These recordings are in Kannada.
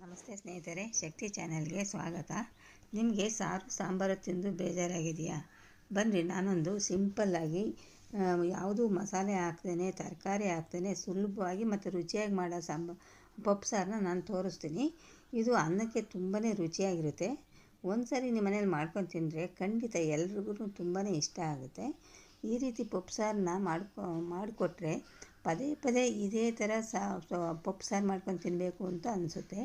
ನಮಸ್ತೆ ಸ್ನೇಹಿತರೆ, ಶಕ್ತಿ ಚಾನೆಲ್ಗೆ ಸ್ವಾಗತ. ನಿಮಗೆ ಸಾರು ಸಾಂಬಾರು ತಿಂದು ಬೇಜಾರಾಗಿದೆಯಾ? ಬನ್ನಿರಿ, ನಾನೊಂದು ಸಿಂಪಲ್ಲಾಗಿ ಯಾವುದೂ ಮಸಾಲೆ ಹಾಕ್ದೇ ತರಕಾರಿ ಹಾಕ್ದೇ ಸುಲಭವಾಗಿ ಮತ್ತು ರುಚಿಯಾಗಿ ಮಾಡೋ ಪಪ್ಪು ಸಾರನ್ನ ನಾನು ತೋರಿಸ್ತೀನಿ. ಇದು ಅನ್ನಕ್ಕೆ ತುಂಬಾ ರುಚಿಯಾಗಿರುತ್ತೆ. ಒಂದು ಸಾರಿ ನಿಮ್ಮ ಮನೇಲಿ ಮಾಡ್ಕೊಂಡು ತಿಂದರೆ ಖಂಡಿತ ಎಲ್ರಿಗೂ ತುಂಬಾ ಇಷ್ಟ ಆಗುತ್ತೆ. ಈ ರೀತಿ ಪಪ್ಪು ಸಾರನ್ನ ಮಾಡಿಕೊಟ್ರೆ ಪದೇ ಪದೇ ಇದೇ ಥರ ಪಪ್ಪು ಸಾರು ಮಾಡ್ಕೊಂಡು ತಿನ್ನಬೇಕು ಅಂತ ಅನಿಸುತ್ತೆ.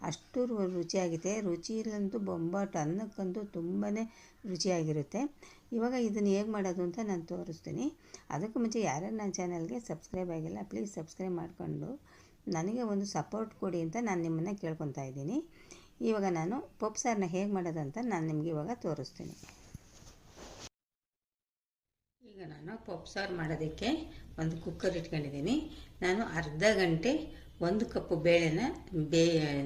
ಅಷ್ಟು ರುಚಿಯಾಗಿದೆ. ರುಚಿ ಇಲ್ಲಂತೂ ಬೊಂಬಾಟು, ಅನ್ನಕ್ಕಂತೂ ತುಂಬಾ ರುಚಿಯಾಗಿರುತ್ತೆ. ಇವಾಗ ಇದನ್ನು ಹೇಗೆ ಮಾಡೋದು ಅಂತ ನಾನು ತೋರಿಸ್ತೀನಿ. ಅದಕ್ಕೂ ಮುಂಚೆ ಯಾರ್ಯಾರು ನನ್ನ ಚಾನಲ್ಗೆ ಸಬ್ಸ್ಕ್ರೈಬ್ ಆಗಿಲ್ಲ, ಪ್ಲೀಸ್ ಸಬ್ಸ್ಕ್ರೈಬ್ ಮಾಡಿಕೊಂಡು ನನಗೆ ಒಂದು ಸಪೋರ್ಟ್ ಕೊಡಿ ಅಂತ ನಾನು ನಿಮ್ಮನ್ನು ಕೇಳ್ಕೊತಾ ಇದ್ದೀನಿ. ಇವಾಗ ನಾನು ಪಪ್ಪು ಸಾರನ್ನ ಹೇಗೆ ಮಾಡೋದಂತ ನಾನು ನಿಮಗೆ ಇವಾಗ ತೋರಿಸ್ತೀನಿ. ಈಗ ನಾನು ಪಪ್ಪು ಸಾರು ಮಾಡೋದಕ್ಕೆ ಒಂದು ಕುಕ್ಕರ್ ಇಟ್ಕೊಂಡಿದ್ದೀನಿ. ನಾನು ಅರ್ಧ ಗಂಟೆ 1 ಕಪ್ ಬೇಳೆನ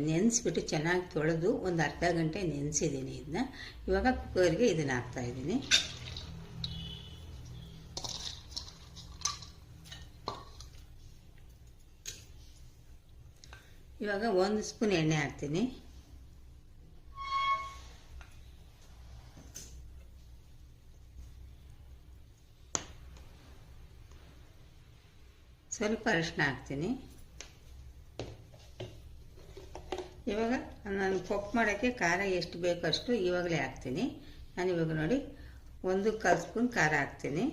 ನೆನೆಸ್ಬಿಟ್ಟು ಚೆನ್ನಾಗಿ ತೊಳೆದು ಒಂದು ಅರ್ಧ ಗಂಟೆ ನೆನೆಸಿದ್ದೀನಿ. ಇದನ್ನ ಇವಾಗ ಕುಕ್ಕರ್ಗೆ ಇದನ್ನು ಹಾಕ್ತಾಯಿದ್ದೀನಿ. ಇವಾಗ 1 ಸ್ಪೂನ್ ಎಣ್ಣೆ ಹಾಕ್ತೀನಿ. ಸ್ವಲ್ಪ ಅರಿಶಿನ ಹಾಕ್ತೀನಿ. ಇವಾಗ ನಾನು ಪಪ್ಪು ಮಾಡೋಕ್ಕೆ ಖಾರ ಎಷ್ಟು ಬೇಕೋ ಅಷ್ಟು ಇವಾಗಲೇ ಹಾಕ್ತೀನಿ. ನಾನು ಇವಾಗ ನೋಡಿ 1/4 ಸ್ಪೂನ್ ಖಾರ ಹಾಕ್ತೀನಿ.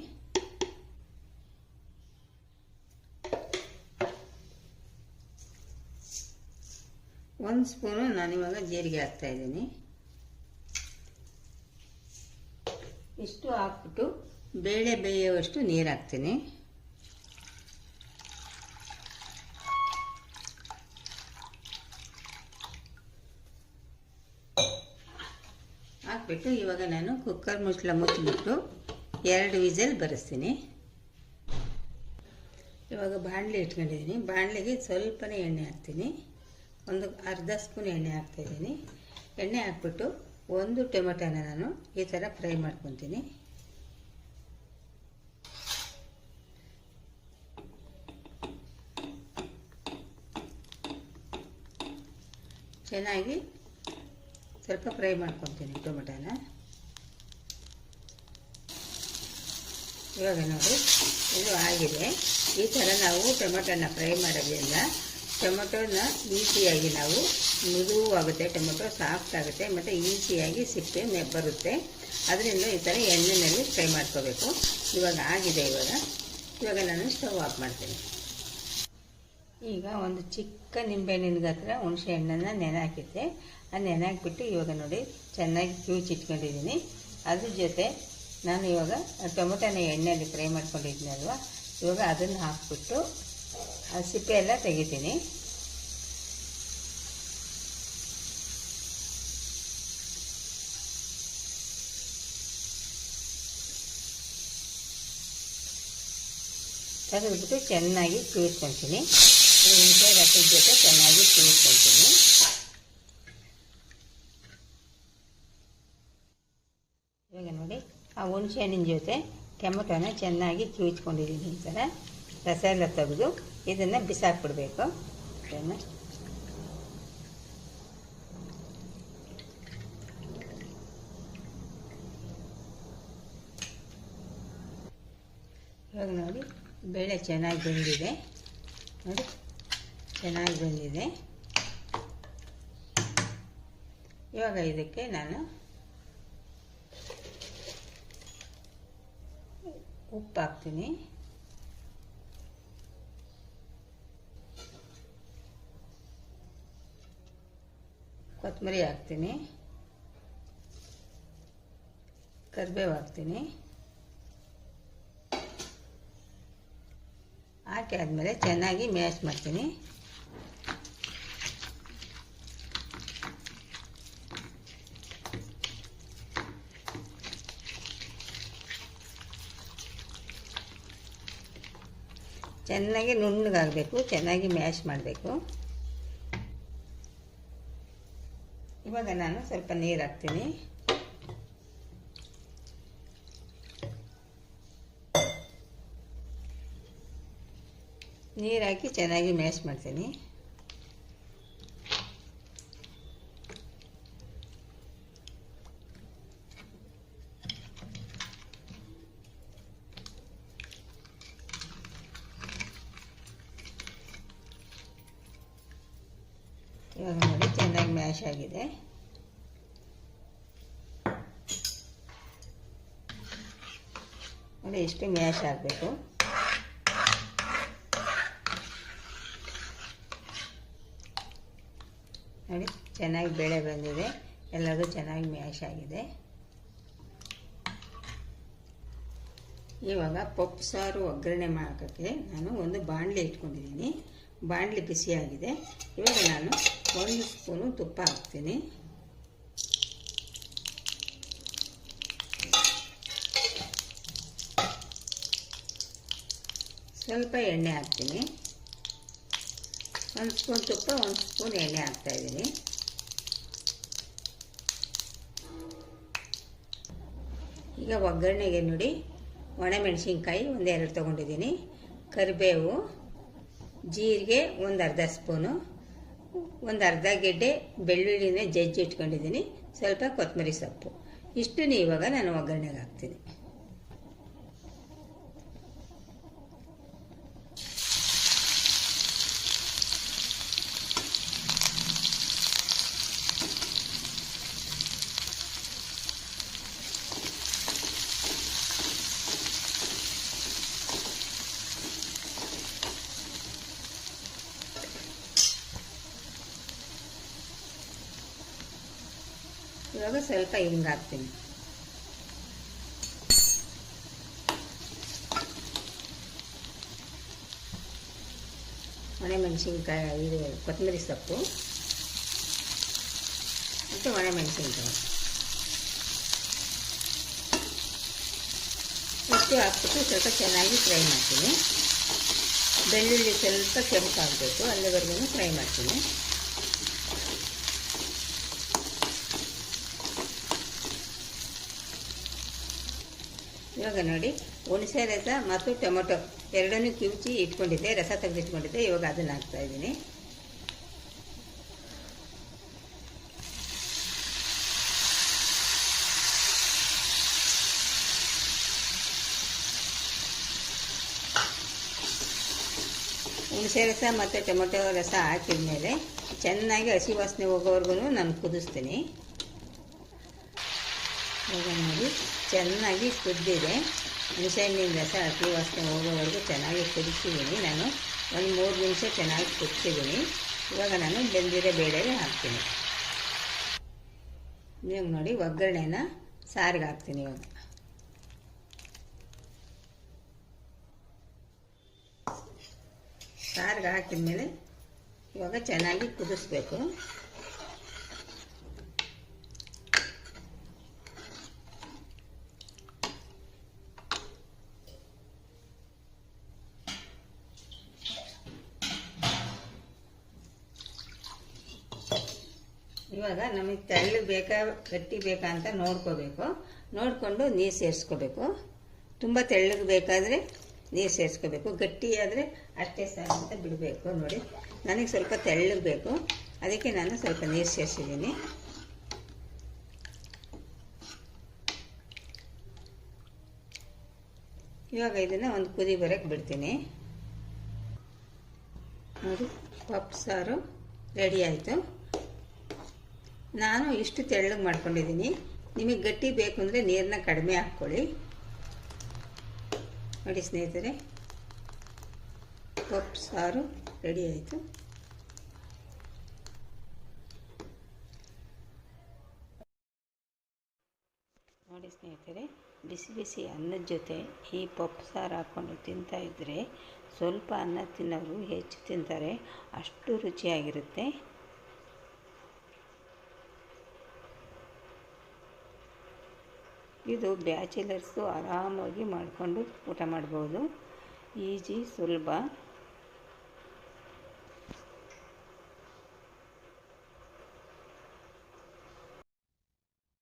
ಒಂದು ಸ್ಪೂನು ನಾನಿವಾಗ ಜೀರಿಗೆ ಹಾಕ್ತಾಯಿದ್ದೀನಿ. ಇಷ್ಟು ಹಾಕ್ಬಿಟ್ಟು ಬೇಳೆ ಬೇಯುವಷ್ಟು ನೀರು ಹಾಕ್ತೀನಿ. ಹಾಕ್ಬಿಟ್ಟು ಇವಾಗ ನಾನು ಕುಕ್ಕರ್ ಮುಚ್ಚಿಬಿಟ್ಟು 2 ವಿಸಲ್ ಬರೆಸ್ತೀನಿ. ಇವಾಗ ಬಾಣಲೆ ಇಟ್ಕೊಂಡಿದ್ದೀನಿ. ಬಾಣಲೆಗೆ ಸ್ವಲ್ಪನೇ ಎಣ್ಣೆ ಹಾಕ್ತೀನಿ. ಒಂದು ಅರ್ಧ ಸ್ಪೂನ್ ಎಣ್ಣೆ ಹಾಕ್ತಾಯಿದ್ದೀನಿ. ಎಣ್ಣೆ ಹಾಕ್ಬಿಟ್ಟು 1 ಟೊಮೆಟೊನ ನಾನು ಈ ಥರ ಫ್ರೈ ಮಾಡ್ಕೊತೀನಿ. ಚೆನ್ನಾಗಿ ಸ್ವಲ್ಪ ಫ್ರೈ ಮಾಡ್ಕೊತೀನಿ ಟೊಮೆಟೊನ. ಇವಾಗ ನೋಡಿ ಇದು ಆಗಿದೆ. ಈ ಥರ ನಾವು ಟೊಮೆಟೊನ ಫ್ರೈ ಮಾಡೋದ್ರಿಂದ ಟೊಮೆಟೊನ ಈಸಿಯಾಗಿ ನಾವು ಮೃದುವಾಗುತ್ತೆ, ಟೊಮೆಟೊ ಸಾಫ್ಟ್ ಆಗುತ್ತೆ ಮತ್ತು ಈಸಿಯಾಗಿ ಸಿಪ್ಪೆ ಬರುತ್ತೆ. ಅದರಿಂದ ಈ ಥರ ಎಣ್ಣೆಯಲ್ಲಿ ಫ್ರೈ ಮಾಡ್ಕೋಬೇಕು. ಇವಾಗ ಆಗಿದೆ. ಇವಾಗ ನಾನು ಸ್ಟವ್ ಆಫ್ ಮಾಡ್ತೀನಿ. ಈಗ ಒಂದು ಚಿಕ್ಕ ನಿಂಬೆಹಣ್ಣಿನ ಗಾತ್ರ ಹುಣಸೆ ಹಣ್ಣನ್ನು ನೆನೆ ಹಾಕಿದ್ದೆ. ಅದು ನೆನೆ ಹಾಕಿಬಿಟ್ಟು ಇವಾಗ ನೋಡಿ ಚೆನ್ನಾಗಿ ಕಿವುಚಿಟ್ಕೊಂಡಿದ್ದೀನಿ. ಅದ್ರ ಜೊತೆ ನಾನು ಇವಾಗ ಟೊಮೆಟೊನ ಎಣ್ಣೆಯಲ್ಲಿ ಫ್ರೈ ಮಾಡ್ಕೊಂಡಿದ್ದೀನಲ್ವ, ಇವಾಗ ಅದನ್ನು ಹಾಕ್ಬಿಟ್ಟು ಆ ಸಿಪ್ಪೆ ಎಲ್ಲ ತೆಗಿತೀನಿ. ತೆಗೆದುಬಿಟ್ಟು ಚೆನ್ನಾಗಿ ಕಿವಿಸ್ಕೊತೀನಿ. ಹುಣಸೆ ರಸದ ಜೊತೆ ಚೆನ್ನಾಗಿ ಕಿವಿಸ್ಕೊತೀನಿ. ಇವಾಗ ನೋಡಿ ಆ ಹುಣಸೆ ಹಣ್ಣಿನ ಜೊತೆ ಟೊಮೆಟೊನ ಚೆನ್ನಾಗಿ ಕಿವಿಚ್ಕೊಂಡಿದ್ದೀನಿ. ಈ ಥರ ರಸ ಎಲ್ಲ ತೆಗೆದು ಇದನ್ನು ಬಿಸಾಕ್ಬಿಡ್ಬೇಕು. ಇವಾಗ ನೋಡಿ ಬೇಳೆ ಚೆನ್ನಾಗಿ ಬೆಂದಿದೆ. ನೋಡಿ ಚೆನ್ನಾಗಿ ಬೆಂದಿದೆ. ಇವಾಗ ಇದಕ್ಕೆ ನಾನು ಉಪ್ಪು ಹಾಕ್ತೀನಿ. ಕೊತ್ತಂಬರಿ ಹಾಕ್ತೀನಿ. ಕರಿಬೇವು ಹಾಕ್ತೀನಿ. ಹಾಕಿ ಆದಮೇಲೆ ಚೆನ್ನಾಗಿ ಮ್ಯಾಶ್ ಮಾಡ್ತೀನಿ. ಚೆನ್ನಾಗಿ ನುಣ್ಣಗಾಗಬೇಕು, ಚೆನ್ನಾಗಿ ಮ್ಯಾಶ್ ಮಾಡಬೇಕು. ಇವಾಗ ನಾನು ಸ್ವಲ್ಪ ನೀರು ಹಾಕ್ತೀನಿ. ನೀರು ಹಾಕಿ ಚೆನ್ನಾಗಿ ಮ್ಯಾಶ್ ಮಾಡ್ತೀನಿ. ಇವಾಗ ನೋಡಿ ಚೆನ್ನಾಗಿ ಮ್ಯಾಶ್ ಆಗಿದೆ. ನೋಡಿ ಇಷ್ಟು ಮ್ಯಾಶ್ ಆಗಬೇಕು. ನೋಡಿ ಚೆನ್ನಾಗಿ ಬೇಳೆ ಬಂದಿದೆ, ಎಲ್ಲದೂ ಚೆನ್ನಾಗಿ ಮ್ಯಾಶ್ ಆಗಿದೆ. ಇವಾಗ ಪಪ್ಪು ಸಾರು ಒಗ್ಗರಣೆ ಮಾಡೋಕ್ಕೆ ನಾನು ಒಂದು ಬಾಣಲೆ ಇಟ್ಕೊಂಡಿದ್ದೀನಿ. ಬಾಣಲೆ ಬಿಸಿಯಾಗಿದೆ. ಇವಾಗ ನಾನು 1 ಸ್ಪೂನು ತುಪ್ಪ ಹಾಕ್ತೀನಿ. ಸ್ವಲ್ಪ ಎಣ್ಣೆ ಹಾಕ್ತೀನಿ. 1 ಸ್ಪೂನ್ ತುಪ್ಪ, 1 ಸ್ಪೂನ್ ಎಣ್ಣೆ ಹಾಕ್ತಾಯಿದ್ದೀನಿ. ಈಗ ಒಗ್ಗರಣೆಗೆ ನೋಡಿ ಒಣಮೆಣಸಿನ್ಕಾಯಿ 1-2 ತೊಗೊಂಡಿದ್ದೀನಿ, ಕರಿಬೇವು, ಜೀರಿಗೆ 1/2 ಸ್ಪೂನು, 1/2 ಗೆಡ್ಡೆ ಬೆಳ್ಳುಳ್ಳಿನ ಜಜ್ಜಿ ಇಟ್ಕೊಂಡಿದ್ದೀನಿ, ಸ್ವಲ್ಪ ಕೊತ್ತಂಬರಿ ಸೊಪ್ಪು. ಇಷ್ಟನ್ನು ಇವಾಗ ನಾನು ಒಗ್ಗರಣೆಗೆ ಹಾಕ್ತೀನಿ. ಇವಾಗ ಸ್ವಲ್ಪ ಹಿಂಗೆ ಹಾಕ್ತೀನಿ. ಒಣಮೆಣಸಿನ್ಕಾಯಿ, ಇದು ಕೊತ್ತಂಬರಿ ಸೊಪ್ಪು ಮತ್ತು ಒಣಮೆಣಸಿನ್ಕಾಯಿ ಇಷ್ಟು ಹಾಕ್ಬಿಟ್ಟು ಸ್ವಲ್ಪ ಚೆನ್ನಾಗಿ ಫ್ರೈ ಮಾಡ್ತೀನಿ. ಬೆಳ್ಳುಳ್ಳಿ ಸ್ವಲ್ಪ ಕೆಂಪಾಗಬೇಕು, ಅಲ್ಲಿವರೆಗೂ ಫ್ರೈ ಮಾಡ್ತೀನಿ. ಇವಾಗ ನೋಡಿ ಹುಣಸೆ ರಸ ಮತ್ತು ಟೊಮೊಟೊ ಎರಡನ್ನೂ ಕಿವುಚಿ ಇಟ್ಕೊಂಡಿದ್ದೆ, ರಸ ತೆಗೆದಿಟ್ಕೊಂಡಿದ್ದೆ. ಇವಾಗ ಅದನ್ನು ಹಾಕ್ತಾಯಿದ್ದೀನಿ. ಹುಣಸೆ ರಸ ಮತ್ತು ಟೊಮೊಟೊ ರಸ ಹಾಕಿದ ಮೇಲೆ ಚೆನ್ನಾಗಿ ಹಸಿ ವಾಸನೆ ಹೋಗೋವರೆಗೂ ನಾನು ಕುದಿಸ್ತೀನಿ. ಇವಾಗ ನೋಡಿ ಚೆನ್ನಾಗಿ ಕುದ್ದಿದೆ. ಹುಣಸೆಹಣ್ಣಿನ ರಸ ಹಸಿ ವಾಸನೆ ಹೋಗೋವರೆಗೂ ಚೆನ್ನಾಗಿ ಕುದಿಸಿದ್ದೀನಿ. ನಾನು 1-3 ನಿಮಿಷ ಚೆನ್ನಾಗಿ ಕುದಿಸಿದ್ದೀನಿ. ಇವಾಗ ನಾನು ಬೆಂದಿರೋ ಬೇಳೆಗೆ ಹಾಕ್ತೀನಿ. ಇವಾಗ ನೋಡಿ ಒಗ್ಗರಣೆನ ಸಾರಿಗೆ ಹಾಕ್ತೀನಿ. ಇವಾಗ ಸಾರಿಗೆ ಹಾಕಿದ ಮೇಲೆ ಇವಾಗ ಚೆನ್ನಾಗಿ ಕುದಿಸ್ಬೇಕು. ಇವಾಗ ನಮಗೆ ತೆಳ್ಳಗೆ ಬೇಕಾ ಗಟ್ಟಿ ಬೇಕಾ ಅಂತ ನೋಡ್ಕೋಬೇಕು. ನೋಡಿಕೊಂಡು ನೀರು ಸೇರಿಸ್ಕೋಬೇಕು. ತುಂಬ ತೆಳ್ಳಗೆ ಬೇಕಾದರೆ ನೀರು ಸೇರಿಸ್ಕೋಬೇಕು, ಗಟ್ಟಿ ಆದರೆ ಅಷ್ಟೇ ಸಾಕು ಅಂತ ಬಿಡಬೇಕು. ನೋಡಿ ನನಗೆ ಸ್ವಲ್ಪ ತೆಳ್ಳಗೆ ಬೇಕು, ಅದಕ್ಕೆ ನಾನು ಸ್ವಲ್ಪ ನೀರು ಸೇರಿಸಿದ್ದೀನಿ. ಇವಾಗ ಇದನ್ನು ಒಂದು ಕುದಿ ಬರೋಕ್ಕೆ ಬಿಡ್ತೀನಿ. ನೋಡಿ ಪಪ್ಪು ಸಾರು ರೆಡಿ ಆಯಿತು. ನಾನು ಇಷ್ಟು ತೆಳ್ಳಗೆ ಮಾಡ್ಕೊಂಡಿದ್ದೀನಿ. ನಿಮಗೆ ಗಟ್ಟಿ ಬೇಕು ಅಂದರೆ ನೀರನ್ನ ಕಡಿಮೆ ಹಾಕ್ಕೊಳ್ಳಿ. ನೋಡಿ ಸ್ನೇಹಿತರೆ, ಪಪ್ಪು ಸಾರು ರೆಡಿ ಆಯಿತು. ನೋಡಿ ಸ್ನೇಹಿತರೆ, ಬಿಸಿ ಬಿಸಿ ಅನ್ನದ ಜೊತೆ ಈ ಪಪ್ಪು ಸಾರು ಹಾಕ್ಕೊಂಡು ತಿಂತಾಯಿದ್ರೆ ಸ್ವಲ್ಪ ಅನ್ನ ತಿನ್ನೋರು ಹೆಚ್ಚು ತಿಂತಾರೆ, ಅಷ್ಟು ರುಚಿಯಾಗಿರುತ್ತೆ. ಇದು ಬ್ಯಾಚುಲರ್ಸು ಆರಾಮಾಗಿ ಮಾಡಿಕೊಂಡು ಊಟ ಮಾಡ್ಬೋದು. ಈಜಿ, ಸುಲಭ.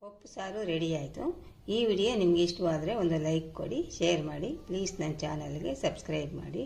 ಪಪ್ಪು ಸಾರು ರೆಡಿ ಆಯಿತು. ಈ ವಿಡಿಯೋ ನಿಮಗೆ ಇಷ್ಟವಾದರೆ ಒಂದು ಲೈಕ್ ಕೊಡಿ, ಶೇರ್ ಮಾಡಿ. ಪ್ಲೀಸ್ ನನ್ನ ಚಾನಲ್ಗೆ ಸಬ್ಸ್ಕ್ರೈಬ್ ಮಾಡಿ.